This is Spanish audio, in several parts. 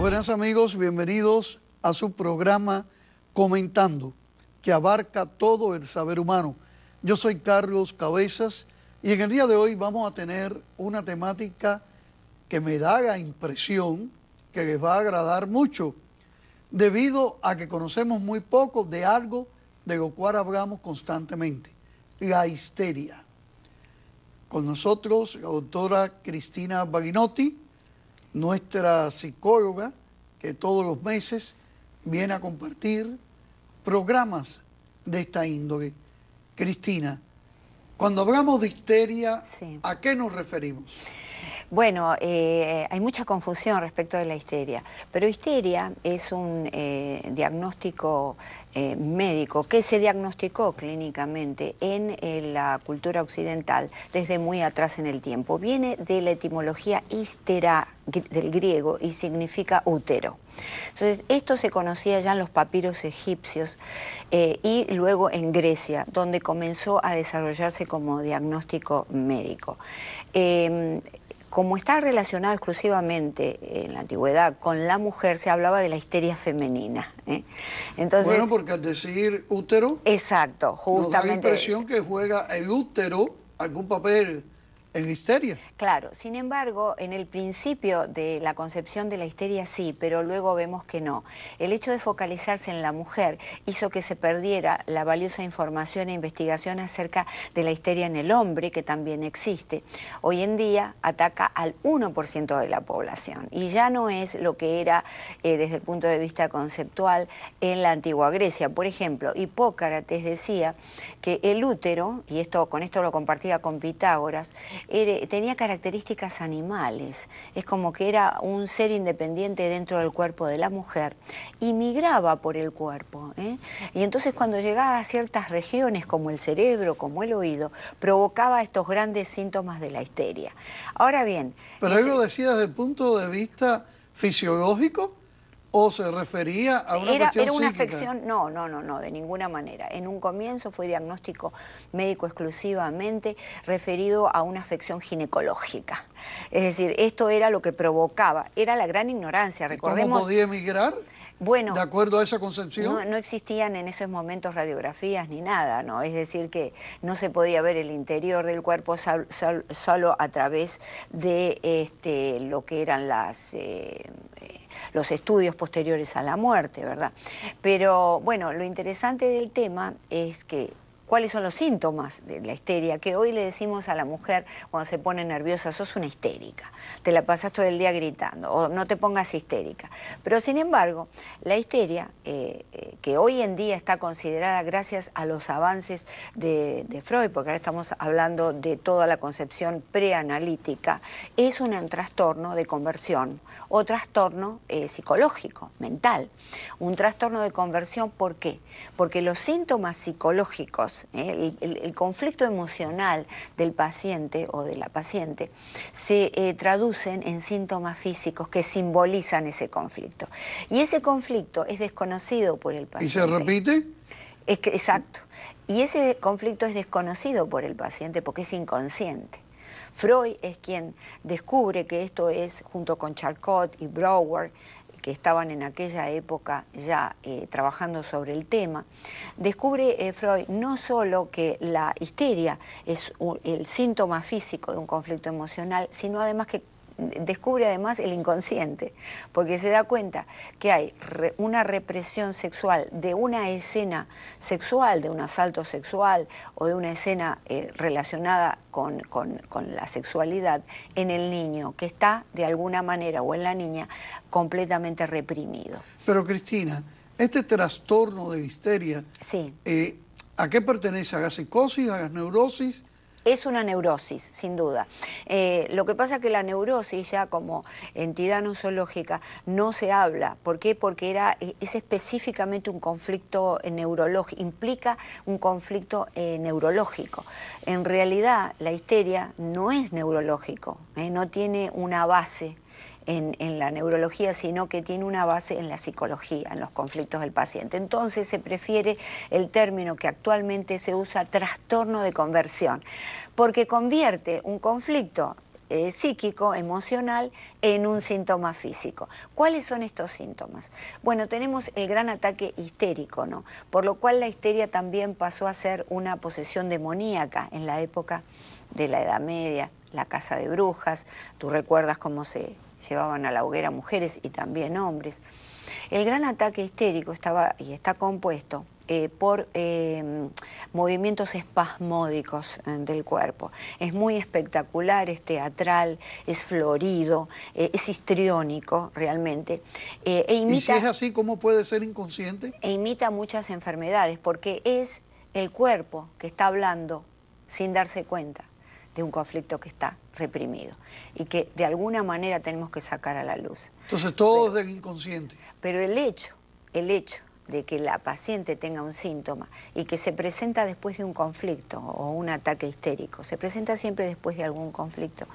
Buenas amigos, bienvenidos a su programa Comentando, que abarca todo el saber humano. Yo soy Carlos Cabezas y en el día de hoy vamos a tener una temática que me da la impresión que les va a agradar mucho, debido a que conocemos muy poco de algo de lo cual hablamos constantemente, la histeria. Con nosotros la doctora Cristina Barinotti, nuestra psicóloga, que todos los meses viene a compartir programas de esta índole. Cristina, cuando hablamos de histeria, sí, ¿a qué nos referimos? Bueno, hay mucha confusión respecto de la histeria, pero histeria es un diagnóstico médico que se diagnosticó clínicamente en la cultura occidental desde muy atrás en el tiempo. Viene de la etimología histera, del griego, y significa útero. Entonces, esto se conocía ya en los papiros egipcios y luego en Grecia, donde comenzó a desarrollarse como diagnóstico médico. Como está relacionado exclusivamente en la antigüedad con la mujer, se hablaba de la histeria femenina. Entonces, bueno, porque al decir útero, exacto, justamente, nos da la impresión que juega el útero algún papel en histeria. Claro, sin embargo, en el principio de la concepción de la histeria sí, pero luego vemos que no. El hecho de focalizarse en la mujer hizo que se perdiera la valiosa información e investigación acerca de la histeria en el hombre, que también existe. Hoy en día ataca al 1% de la población y ya no es lo que era desde el punto de vista conceptual en la antigua Grecia. Por ejemplo, Hipócrates decía que el útero, y con esto lo compartía con Pitágoras, tenía características animales, es como que era un ser independiente dentro del cuerpo de la mujer y migraba por el cuerpo, y entonces cuando llegaba a ciertas regiones como el cerebro, como el oído, provocaba estos grandes síntomas de la histeria. Ahora bien... ¿Pero él lo decía desde el punto de vista fisiológico o se refería a una cuestión Era una psíquica? afección, no, de ninguna manera. En un comienzo fue diagnóstico médico exclusivamente referido a una afección ginecológica. Es decir, esto era lo que provocaba, era la gran ignorancia. Recordemos, ¿cómo podía emigrar? Bueno, ¿de acuerdo a esa concepción? No existían en esos momentos radiografías ni nada, ¿no? Es decir, que no se podía ver el interior del cuerpo solo a través de lo que eran los estudios posteriores a la muerte, ¿verdad? Pero, bueno, lo interesante del tema es que ¿cuáles son los síntomas de la histeria? Que hoy le decimos a la mujer cuando se pone nerviosa, sos una histérica, te la pasas todo el día gritando, o no te pongas histérica. Pero sin embargo, la histeria, que hoy en día está considerada gracias a los avances de Freud, porque ahora estamos hablando de toda la concepción preanalítica, es un trastorno de conversión o trastorno psicológico, mental. Un trastorno de conversión, ¿por qué? Porque los síntomas psicológicos, el conflicto emocional del paciente o de la paciente se traducen en síntomas físicos que simbolizan ese conflicto. Y ese conflicto es desconocido por el paciente. ¿Y se repite? Exacto. Y ese conflicto es desconocido por el paciente porque es inconsciente. Freud es quien descubre que esto es, junto con Charcot y Brouwer, que estaban en aquella época ya trabajando sobre el tema, descubre Freud no solo que la histeria es el síntoma físico de un conflicto emocional, sino además que descubre además el inconsciente, porque se da cuenta que hay una represión sexual de una escena sexual, de un asalto sexual o de una escena relacionada con la sexualidad en el niño, que está de alguna manera, o en la niña, completamente reprimido. Pero Cristina, este trastorno de histeria, sí, ¿a qué pertenece? ¿A la psicosis, a las neurosis? Es una neurosis, sin duda. Lo que pasa es que la neurosis ya como entidad nosológica no se habla. ¿Por qué? Porque es específicamente un conflicto neurológico, implica un conflicto neurológico. En realidad la histeria no es neurológico, no tiene una base en la neurología, sino que tiene una base en la psicología, en los conflictos del paciente. Entonces se prefiere el término que actualmente se usa, trastorno de conversión, porque convierte un conflicto psíquico, emocional, en un síntoma físico. ¿Cuáles son estos síntomas? Bueno, tenemos el gran ataque histérico, ¿no? Por lo cual la histeria también pasó a ser una posesión demoníaca en la época de la Edad Media, la caza de brujas. Tú recuerdas cómo se llevaban a la hoguera mujeres y también hombres. El gran ataque histérico estaba y está compuesto por movimientos espasmódicos del cuerpo. Es muy espectacular, es teatral, es florido, es histriónico realmente. ¿Y si es así, cómo puede ser inconsciente? E imita muchas enfermedades, porque es el cuerpo que está hablando sin darse cuenta de un conflicto que está reprimido y que de alguna manera tenemos que sacar a la luz. Entonces todo es del inconsciente. Pero el hecho de que la paciente tenga un síntoma y que se presenta después de un conflicto o un ataque histérico, se presenta siempre después de algún conflicto,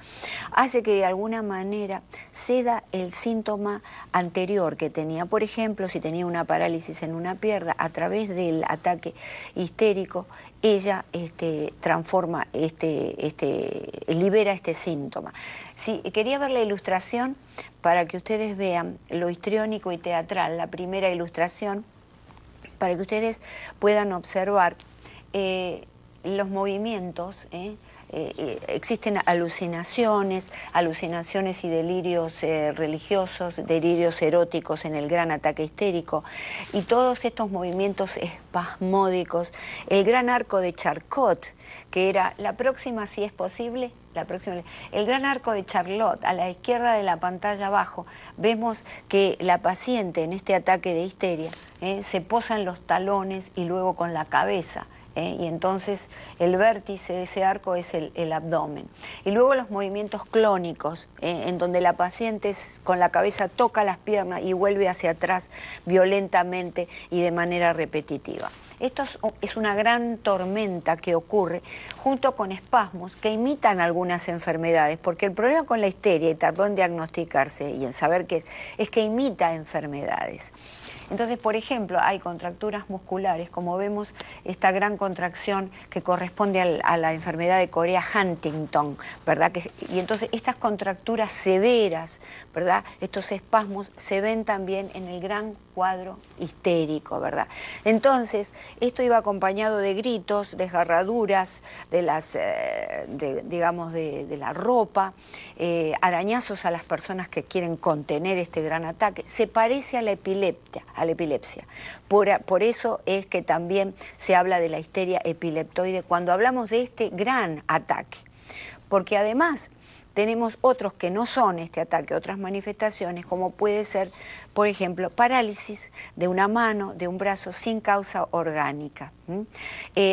hace que de alguna manera ceda el síntoma anterior que tenía. Por ejemplo, si tenía una parálisis en una pierna, a través del ataque histérico, ella transforma, libera este síntoma. Sí, quería ver la ilustración para que ustedes vean lo histriónico y teatral, la primera ilustración, para que ustedes puedan observar los movimientos. Existen alucinaciones y delirios religiosos, delirios eróticos en el gran ataque histérico, y todos estos movimientos espasmódicos. El gran arco de Charcot, que era la próxima, si es posible, el gran arco de Charlotte, a la izquierda de la pantalla abajo, vemos que la paciente en este ataque de histeria se posa en los talones y luego con la cabeza. Y entonces el vértice de ese arco es el abdomen. Y luego los movimientos clónicos, en donde la paciente con la cabeza toca las piernas y vuelve hacia atrás violentamente y de manera repetitiva. Esto es una gran tormenta que ocurre junto con espasmos que imitan algunas enfermedades, porque el problema con la histeria, y tardó en diagnosticarse y en saber qué es que imita enfermedades. Entonces, por ejemplo, hay contracturas musculares, como vemos esta gran contracción que corresponde a la enfermedad de Corea-Huntington, ¿verdad? Y entonces estas contracturas severas, ¿verdad? Estos espasmos se ven también en el gran cuadro histérico, ¿verdad? Entonces, esto iba acompañado de gritos, desgarraduras de las, digamos, de la ropa, arañazos a las personas que quieren contener este gran ataque. Se parece a la epilepsia. Por eso es que también se habla de la histeria epileptoide cuando hablamos de este gran ataque. Porque además tenemos otros que no son este ataque, otras manifestaciones, como puede ser, por ejemplo, parálisis de una mano, de un brazo sin causa orgánica.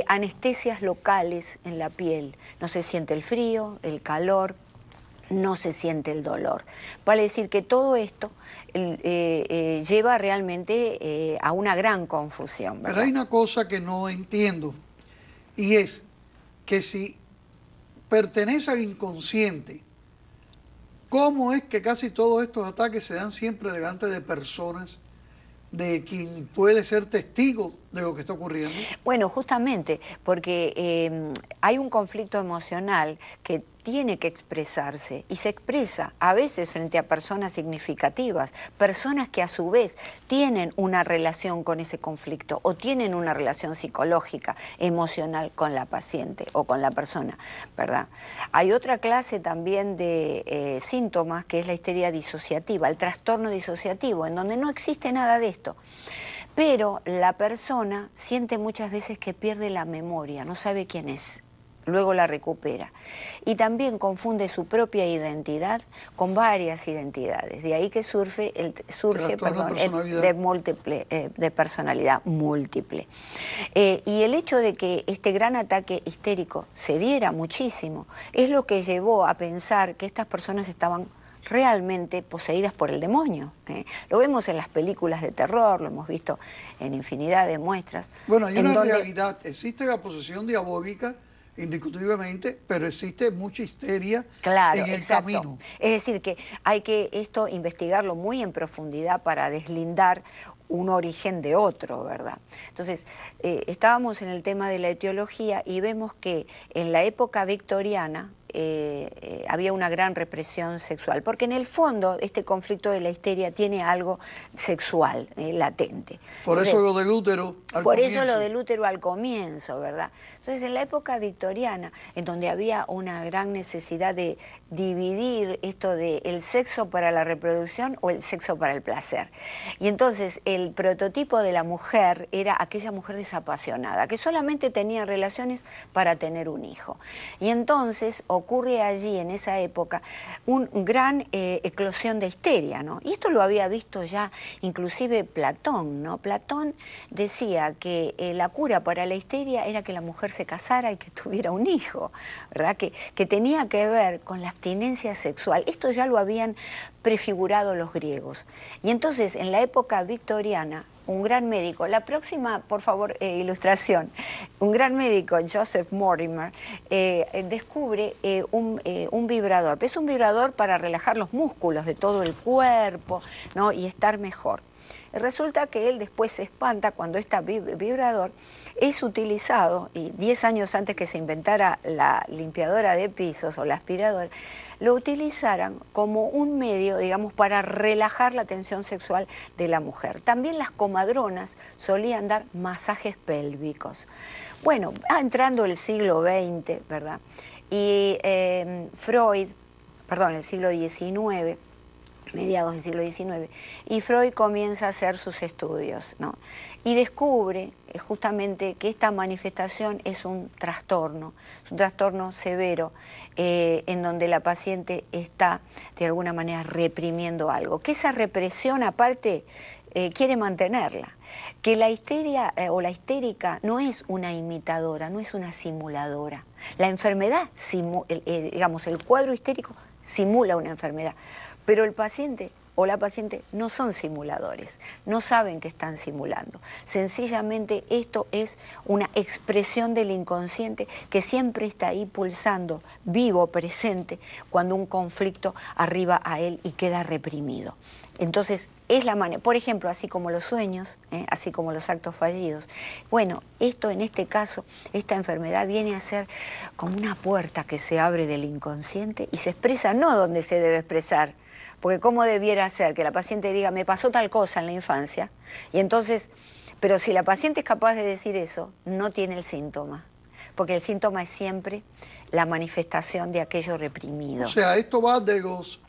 Anestesias locales en la piel. No se siente el frío, el calor, no se siente el dolor. Vale decir que todo esto lleva realmente a una gran confusión, ¿verdad? Pero hay una cosa que no entiendo, y es que si pertenece al inconsciente, ¿cómo es que casi todos estos ataques se dan siempre delante de personas de quien puede ser testigo de lo que está ocurriendo? Bueno, justamente, porque hay un conflicto emocional que tiene que expresarse y se expresa a veces frente a personas significativas, personas que a su vez tienen una relación con ese conflicto o tienen una relación psicológica, emocional con la paciente o con la persona, ¿verdad? Hay otra clase también de síntomas que es la histeria disociativa, el trastorno disociativo, en donde no existe nada de esto. Pero la persona siente muchas veces que pierde la memoria, no sabe quién es. Luego la recupera. Y también confunde su propia identidad con varias identidades. De ahí que surge de personalidad múltiple. Y el hecho de que este gran ataque histérico se diera muchísimo es lo que llevó a pensar que estas personas estaban realmente poseídas por el demonio. Lo vemos en las películas de terror, lo hemos visto en infinidad de muestras. Bueno, hay una realidad, existe la posesión diabólica, indiscutiblemente, pero existe mucha histeria en el camino. Es decir, que hay que esto investigarlo muy en profundidad para deslindar un origen de otro, ¿verdad? Entonces, estábamos en el tema de la etiología y vemos que en la época victoriana había una gran represión sexual, porque en el fondo este conflicto de la histeria tiene algo sexual latente. Por eso lo del útero al comienzo. Por eso lo del útero al comienzo, ¿verdad? Entonces, en la época victoriana, en donde había una gran necesidad de dividir esto de el sexo para la reproducción o el sexo para el placer. Y entonces el prototipo de la mujer era aquella mujer desapasionada, que solamente tenía relaciones para tener un hijo. Y entonces ocurre allí, en esa época, una gran eclosión de histeria, ¿no? Y esto lo había visto ya inclusive Platón, ¿no? Platón decía que la cura para la histeria era que la mujer se casara y que tuviera un hijo, ¿verdad? Que tenía que ver con la abstinencia sexual. Esto ya lo habían prefigurado los griegos. Y entonces, en la época victoriana, un gran médico, la próxima, por favor, ilustración, un gran médico, Joseph Mortimer, descubre un vibrador. Es un vibrador para relajar los músculos de todo el cuerpo, ¿no? Y estar mejor. Resulta que él después se espanta cuando este vibrador es utilizado, y 10 años antes que se inventara la limpiadora de pisos o la aspiradora, lo utilizaran como un medio, digamos, para relajar la tensión sexual de la mujer. También las comadronas solían dar masajes pélvicos. Bueno, entrando el siglo XX, ¿verdad? Y Freud, perdón, el siglo XIX, mediados del siglo XIX, y Freud comienza a hacer sus estudios, ¿no? Y descubre justamente que esta manifestación es un trastorno severo, en donde la paciente está de alguna manera reprimiendo algo, que esa represión aparte quiere mantenerla, que la histeria o la histérica no es una imitadora, no es una simuladora. La enfermedad, digamos, el cuadro histérico simula una enfermedad, pero el paciente o la paciente no son simuladores, no saben que están simulando. Sencillamente esto es una expresión del inconsciente que siempre está ahí pulsando, vivo, presente, cuando un conflicto arriba a él y queda reprimido. Entonces, es la manera, por ejemplo, así como los sueños, así como los actos fallidos. Bueno, esto en este caso, esta enfermedad viene a ser como una puerta que se abre del inconsciente y se expresa no donde se debe expresar, porque ¿cómo debiera ser? Que la paciente diga, me pasó tal cosa en la infancia, y entonces, pero si la paciente es capaz de decir eso, no tiene el síntoma, porque el síntoma es siempre la manifestación de aquello reprimido. O sea, esto va de los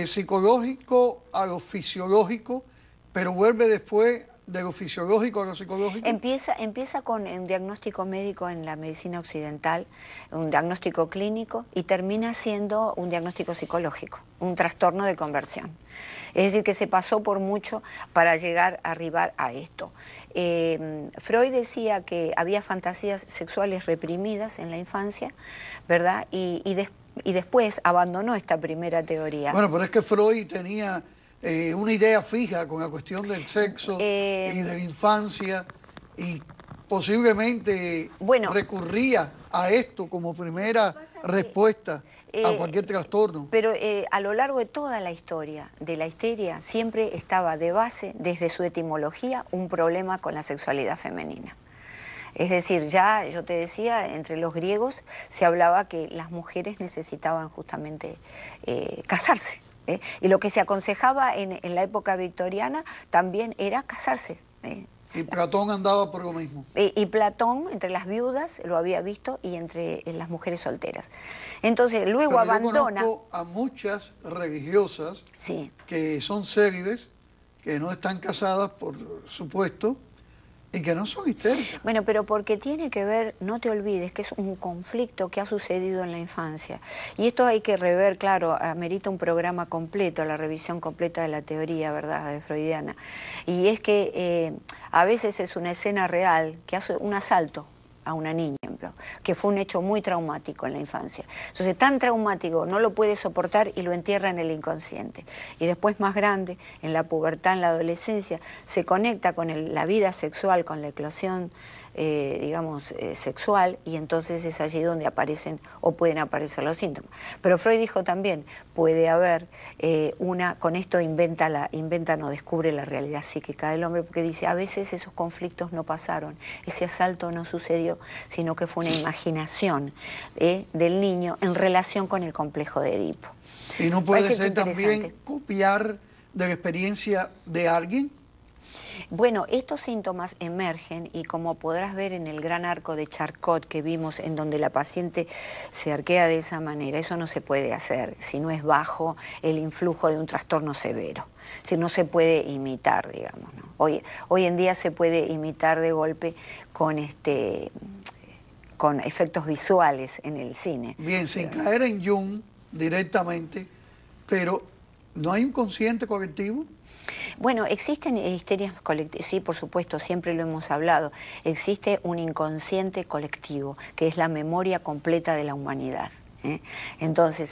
psicológico a lo fisiológico, pero vuelve después de lo fisiológico a lo psicológico. Empieza con un diagnóstico médico en la medicina occidental, un diagnóstico clínico, y termina siendo un diagnóstico psicológico, un trastorno de conversión. Es decir, que se pasó por mucho para llegar a arribar a esto. Freud decía que había fantasías sexuales reprimidas en la infancia, ¿verdad? Y después abandonó esta primera teoría. Bueno, pero es que Freud tenía una idea fija con la cuestión del sexo y de la infancia, y posiblemente recurría a esto como primera respuesta a cualquier trastorno. Pero a lo largo de toda la historia de la histeria siempre estaba de base, desde su etimología, un problema con la sexualidad femenina. Es decir, ya yo te decía, entre los griegos se hablaba que las mujeres necesitaban justamente casarse. Y lo que se aconsejaba en la época victoriana también era casarse. Y Platón andaba por lo mismo. Y Platón, entre las viudas, lo había visto, y entre las mujeres solteras. Entonces, luego pero abandona... Yo conozco a muchas religiosas que son célibes, que no están casadas, por supuesto, y que no son histéricas. Bueno, pero porque tiene que ver, no te olvides, que es un conflicto que ha sucedido en la infancia. Y esto hay que rever, claro, amerita un programa completo, la revisión completa de la teoría, ¿verdad?, de freudiana. Y es que a veces es una escena real, que hace un asalto a una niña, que fue un hecho muy traumático en la infancia. Entonces, tan traumático, no lo puede soportar y lo entierra en el inconsciente. Y después, más grande, en la pubertad, en la adolescencia, se conecta con la vida sexual, con la eclosión digamos, sexual, y entonces es allí donde aparecen o pueden aparecer los síntomas. Pero Freud dijo también, puede haber con esto no descubre la realidad psíquica del hombre, porque dice, a veces esos conflictos no pasaron, ese asalto no sucedió, sino que fue una imaginación del niño en relación con el complejo de Edipo. ¿Y no puede ser también copiar de la experiencia de alguien? Bueno, estos síntomas emergen y como podrás ver en el gran arco de Charcot que vimos en donde la paciente se arquea de esa manera, eso no se puede hacer si no es bajo el influjo de un trastorno severo. Si no se puede imitar, digamos, ¿no? Hoy en día se puede imitar de golpe con efectos visuales en el cine. Bien, sin caer en Jung directamente, pero ¿no hay un consciente colectivo? Bueno, existen histerias colectivas, sí, por supuesto, siempre lo hemos hablado. Existe un inconsciente colectivo, que es la memoria completa de la humanidad. Entonces,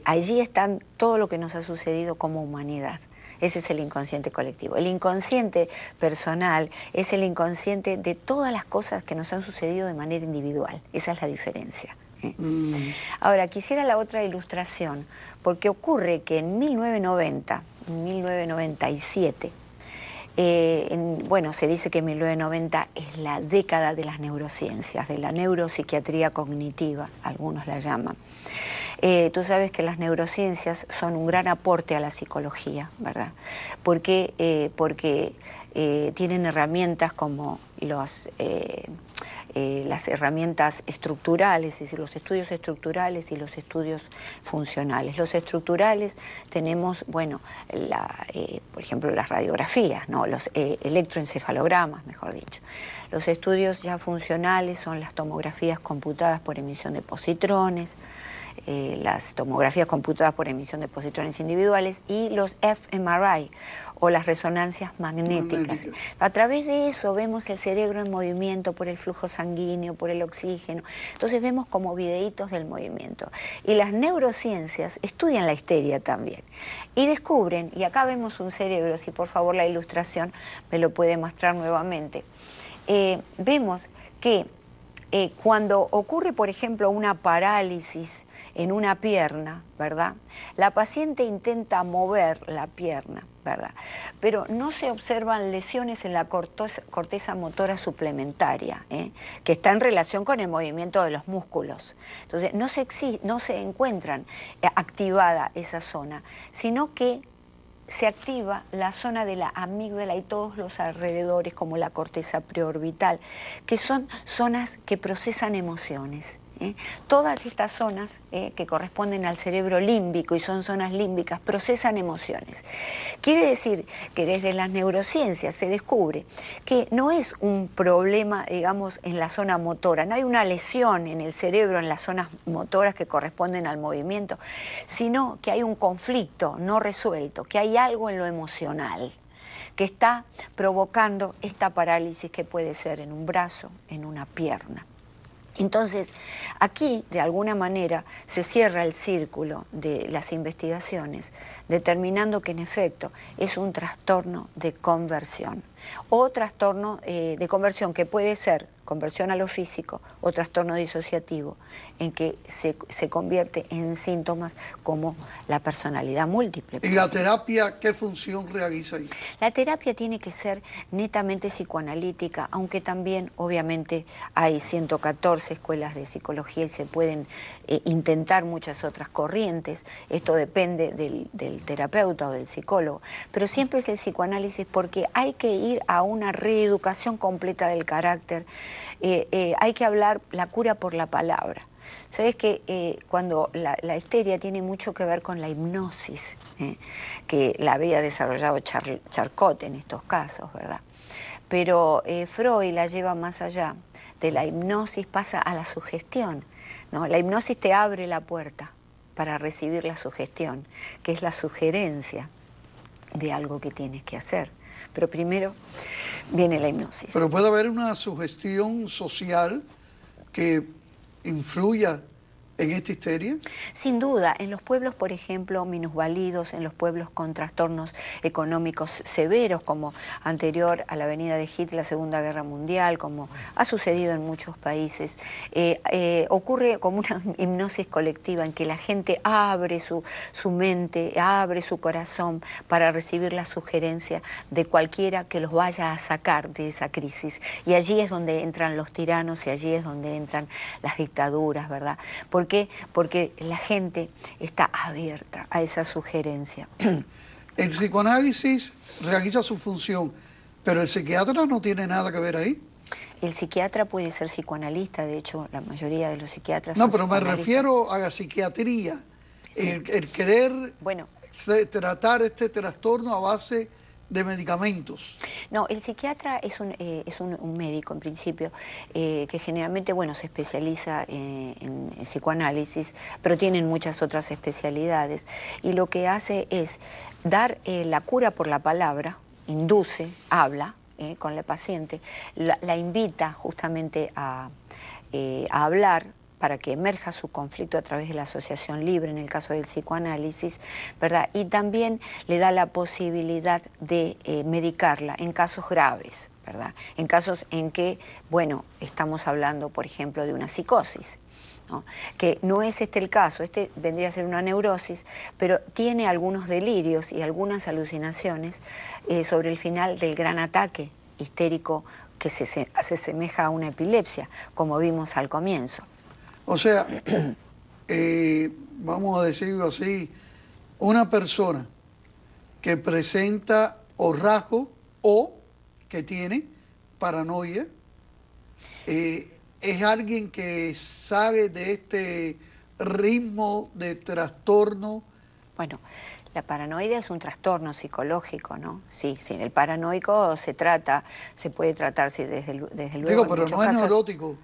allí están todo lo que nos ha sucedido como humanidad. Ese es el inconsciente colectivo. El inconsciente personal es el inconsciente de todas las cosas que nos han sucedido de manera individual. Esa es la diferencia. Ahora, quisiera la otra ilustración, porque ocurre que en 1997, bueno, se dice que 1990 es la década de las neurociencias, de la neuropsiquiatría cognitiva, algunos la llaman. Tú sabes que las neurociencias son un gran aporte a la psicología, ¿verdad? Porque tienen herramientas como las herramientas estructurales, es decir, los estudios estructurales y los estudios funcionales. Los estructurales tenemos, bueno, por ejemplo, las radiografías, ¿no? Los electroencefalogramas, mejor dicho. Los estudios ya funcionales son las tomografías computadas por emisión de positrones, las tomografías computadas por emisión de positrones individuales y los fMRI o las resonancias magnéticas. A través de eso vemos el cerebro en movimiento por el flujo sanguíneo, por el oxígeno. Entonces vemos como videitos del movimiento. Y las neurociencias estudian la histeria también. Y descubren, y acá vemos un cerebro, si por favor la ilustración me lo puede mostrar nuevamente, vemos que cuando ocurre, por ejemplo, una parálisis en una pierna, ¿verdad? La paciente intenta mover la pierna, ¿verdad? Pero no se observan lesiones en la corteza motora suplementaria, que está en relación con el movimiento de los músculos. Entonces, no se encuentran activada esa zona, sino que se activa la zona de la amígdala y todos los alrededores, como la corteza preorbital, que son zonas que procesan emociones. Todas estas zonas que corresponden al cerebro límbico y son zonas límbicas procesan emociones. Quiere decir que desde las neurociencias se descubre que no es un problema, digamos, en la zona motora, no hay una lesión en el cerebro en las zonas motoras que corresponden al movimiento, sino que hay un conflicto no resuelto, que hay algo en lo emocional que está provocando esta parálisis que puede ser en un brazo, en una pierna. Entonces, aquí, de alguna manera, se cierra el círculo de las investigaciones, determinando que, en efecto, es un trastorno de conversión, o trastorno de conversión que puede ser conversión a lo físico o trastorno disociativo, en que se convierte en síntomas como la personalidad múltiple. ¿Y la terapia qué función realiza ahí? La terapia tiene que ser netamente psicoanalítica, aunque también, obviamente, hay 114 escuelas de psicología y se pueden intentar muchas otras corrientes. Esto depende del terapeuta o del psicólogo, pero siempre es el psicoanálisis porque hay que ir a una reeducación completa del carácter. Hay que hablar la cura por la palabra. Sabes que cuando la histeria tiene mucho que ver con la hipnosis, que la había desarrollado Charcot en estos casos, ¿verdad? Pero Freud la lleva más allá. De la hipnosis pasa a la sugestión, ¿no? La hipnosis te abre la puerta para recibir la sugestión, que es la sugerencia de algo que tienes que hacer. Pero primero viene la hipnosis. Pero puede haber una sugestión social que influya en esta histeria? Sin duda, en los pueblos, por ejemplo, minusválidos, en los pueblos con trastornos económicos severos, como anterior a la venida de Hitler, la Segunda Guerra Mundial, como ha sucedido en muchos países, ocurre como una hipnosis colectiva en que la gente abre su mente, abre su corazón para recibir la sugerencia de cualquiera que los vaya a sacar de esa crisis. Y allí es donde entran los tiranos y allí es donde entran las dictaduras, ¿verdad? ¿Por qué? Porque la gente está abierta a esa sugerencia. El psicoanálisis realiza su función, pero el psiquiatra no tiene nada que ver ahí. El psiquiatra puede ser psicoanalista, de hecho la mayoría de los psiquiatras No, son pero me psicoanalistas. refiero a la psiquiatría, Sí. el querer Bueno, tratar este trastorno a base de medicamentos. no, el psiquiatra es un médico en principio que generalmente, bueno, se especializa en psicoanálisis, pero tienen muchas otras especialidades y lo que hace es dar la cura por la palabra, induce, habla con la paciente, la invita justamente a hablar para que emerja su conflicto a través de la asociación libre, en el caso del psicoanálisis, ¿verdad? Y también le da la posibilidad de medicarla en casos graves, ¿verdad? En casos en que, bueno, estamos hablando, por ejemplo, de una psicosis, ¿no? Que no es este el caso, este vendría a ser una neurosis, pero tiene algunos delirios y algunas alucinaciones sobre el final del gran ataque histérico que se asemeja a una epilepsia, como vimos al comienzo. O sea, vamos a decirlo así, una persona que presenta o rasgo o que tiene paranoia, es alguien que sale de este ritmo de trastorno. Bueno, la paranoia es un trastorno psicológico, ¿no? Sí, sí, el paranoico se puede tratarse desde luego. Digo, pero no es casos, neurótico.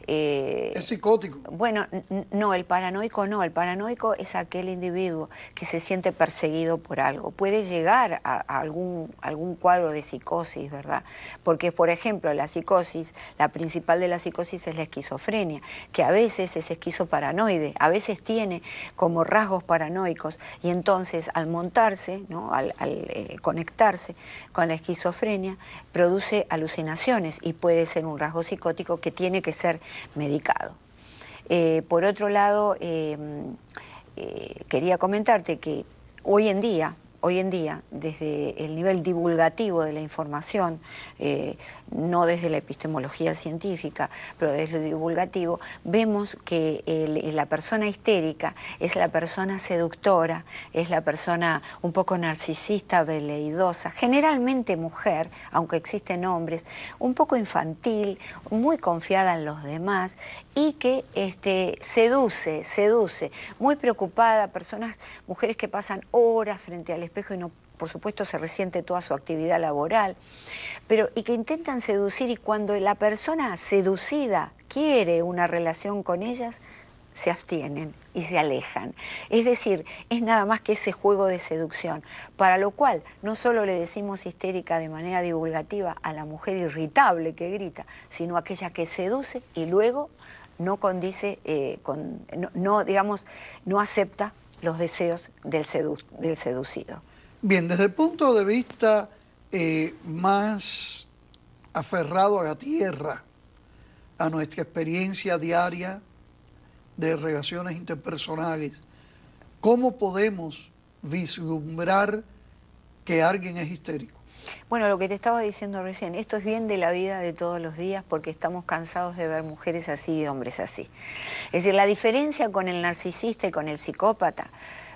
Es psicótico. Bueno, no, el paranoico no. El paranoico es aquel individuo que se siente perseguido por algo. Puede llegar a algún cuadro de psicosis, ¿verdad? Porque, por ejemplo, la psicosis, la principal de la psicosis es la esquizofrenia, que a veces es esquizoparanoide, a veces tiene como rasgos paranoicos y entonces al montarse, ¿no? al conectarse con la esquizofrenia, produce alucinaciones y puede ser un rasgo psicótico que tiene que ser medicado. Por otro lado, quería comentarte que hoy en día, desde el nivel divulgativo de la información, no desde la epistemología científica, pero desde lo divulgativo, vemos que la persona histérica es la persona seductora, es la persona un poco narcisista, veleidosa, generalmente mujer, aunque existen hombres, un poco infantil, muy confiada en los demás y que seduce, muy preocupada, mujeres que pasan horas frente al espejo y no, por supuesto, se resiente toda su actividad laboral, y que intentan seducir y cuando la persona seducida quiere una relación con ellas, se abstienen y se alejan. Es decir, es nada más que ese juego de seducción, para lo cual no solo le decimos histérica de manera divulgativa a la mujer irritable que grita, sino aquella que seduce y luego no condice, no acepta los deseos del seducido. Bien, desde el punto de vista más aferrado a la tierra, a nuestra experiencia diaria de relaciones interpersonales, ¿cómo podemos vislumbrar que alguien es histérico? Bueno, lo que te estaba diciendo recién, esto es bien de la vida de todos los días porque estamos cansados de ver mujeres así y hombres así. Es decir, la diferencia con el narcisista y con el psicópata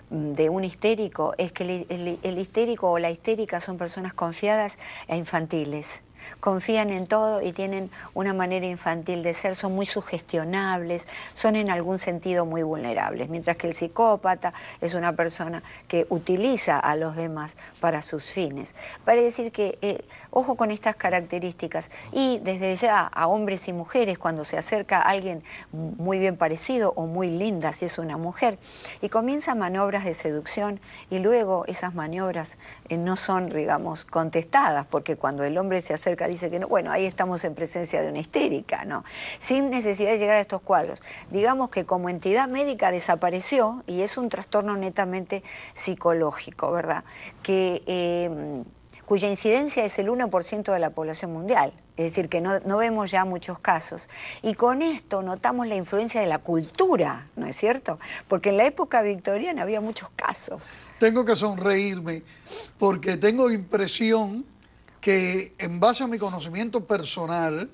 de un histérico es que el histérico o la histérica son personas confiadas e infantiles. Confían en todo y tienen una manera infantil de ser, son muy sugestionables, son en algún sentido muy vulnerables, mientras que el psicópata es una persona que utiliza a los demás para sus fines. Para decir que, ojo con estas características, y desde ya a hombres y mujeres, cuando se acerca a alguien muy bien parecido o muy linda, si es una mujer, y comienza maniobras de seducción, y luego esas maniobras no son, digamos, contestadas, porque cuando el hombre se acerca cerca, dice que no. Bueno, ahí estamos en presencia de una histérica, ¿no? Sin necesidad de llegar a estos cuadros. Digamos que como entidad médica desapareció y es un trastorno netamente psicológico, ¿verdad? Cuya incidencia es el 1% de la población mundial. Es decir, que no vemos ya muchos casos. Y con esto notamos la influencia de la cultura, ¿no es cierto? Porque en la época victoriana había muchos casos. Tengo que sonreírme porque tengo impresión que en base a mi conocimiento personal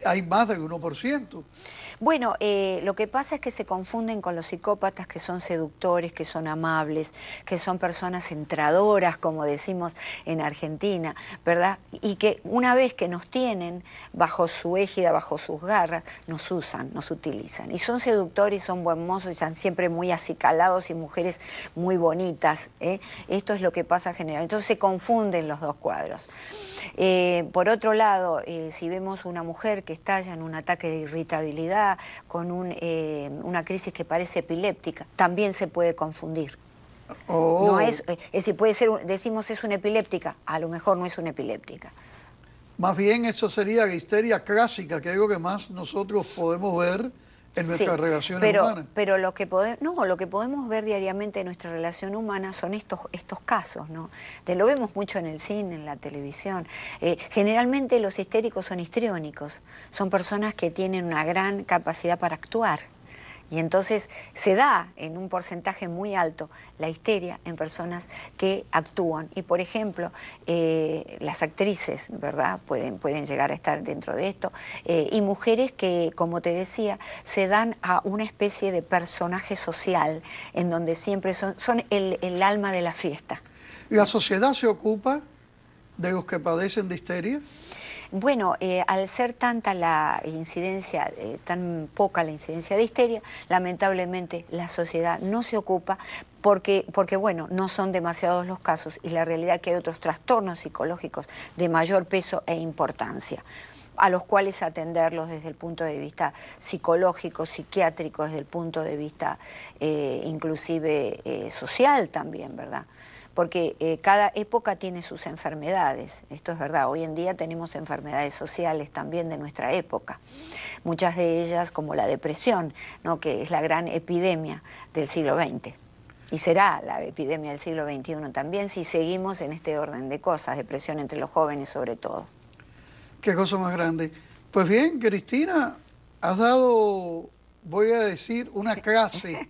hay más del 1%. Bueno, lo que pasa es que se confunden con los psicópatas, que son seductores, que son amables, que son personas entradoras, como decimos en Argentina, ¿verdad? Y que una vez que nos tienen bajo su égida, bajo sus garras, nos usan, nos utilizan. Y son seductores, son buen mozos y están siempre muy acicalados y mujeres muy bonitas, ¿eh? Esto es lo que pasa generalmente. Entonces se confunden los dos cuadros. Por otro lado, si vemos una mujer que estalla en un ataque de irritabilidad, con una crisis que parece epiléptica, también se puede confundir. Oh. No es decir, puede ser, decimos es una epiléptica, a lo mejor no es una epiléptica. Más bien eso sería la histeria clásica, que es lo que más nosotros podemos ver en nuestras relaciones humanas. Pero lo que podemos ver diariamente en nuestra relación humana son estos casos, ¿no? Lo vemos mucho en el cine, en la televisión. Generalmente los histéricos son histriónicos, son personas que tienen una gran capacidad para actuar. Y entonces se da en un porcentaje muy alto la histeria en personas que actúan. Y por ejemplo, las actrices, ¿verdad?, pueden llegar a estar dentro de esto. Y mujeres que, como te decía, se dan a una especie de personaje social en donde siempre son el alma de la fiesta. ¿La sociedad se ocupa de los que padecen de histeria? Bueno, al ser tanta la incidencia, tan poca la incidencia de histeria, lamentablemente la sociedad no se ocupa porque bueno, no son demasiados los casos y la realidad es que hay otros trastornos psicológicos de mayor peso e importancia, a los cuales atenderlos desde el punto de vista psicológico, psiquiátrico, desde el punto de vista inclusive social también, ¿verdad? Porque cada época tiene sus enfermedades, esto es verdad. Hoy en día tenemos enfermedades sociales también de nuestra época, muchas de ellas como la depresión, ¿no?, que es la gran epidemia del siglo XX. Y será la epidemia del siglo XXI también si seguimos en este orden de cosas, depresión entre los jóvenes sobre todo. Qué cosa más grande. Pues bien, Cristina, has dado, voy a decir, una clase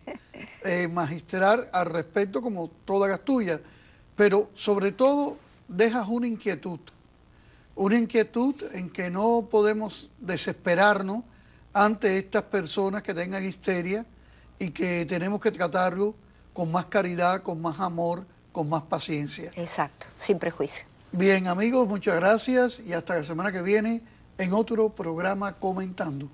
magistral al respecto, como todas las tuyas, pero sobre todo dejas una inquietud en que no podemos desesperarnos ante estas personas que tengan histeria y que tenemos que tratarlo con más caridad, con más amor, con más paciencia. Exacto, sin prejuicio. Bien, amigos, muchas gracias y hasta la semana que viene en otro programa Comentando.